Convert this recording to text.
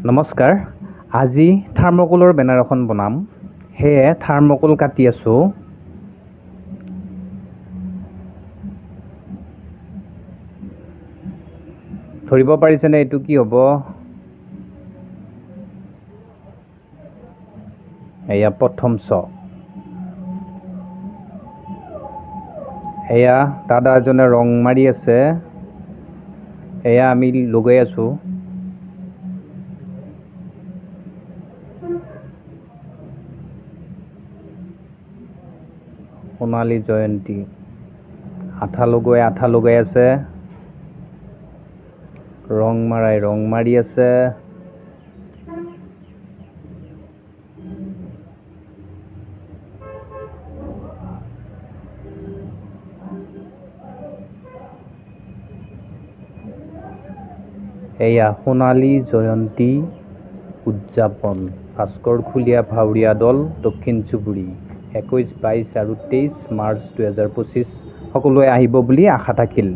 নমস্কাৰ। আজি থাৰ্মকলৰ বেনাৰ এখন বনাম, সেয়ে থাৰ্মকল কাটি আছোঁ। ধৰিব পাৰিছেনে এইটো কি হ'ব? এয়া প্ৰথম চ। এয়া দাদা এজনে ৰং মাৰি আছে, এয়া আমি লগাই আছোঁ। সোণালী জয়ন্তী আঠা লগাই আছে, ৰং মাৰাই ৰং মাৰি আছে। এয়া সোণালী জয়ন্তী উদযাপন, ভাস্কৰ খুলীয়া ভাৱৰীয়া দল, দক্ষিণ চুবুৰী, 21, 22 আৰু 23 মাৰ্চ 2025। সকলোৱে আহিব বুলি আশা থাকিল।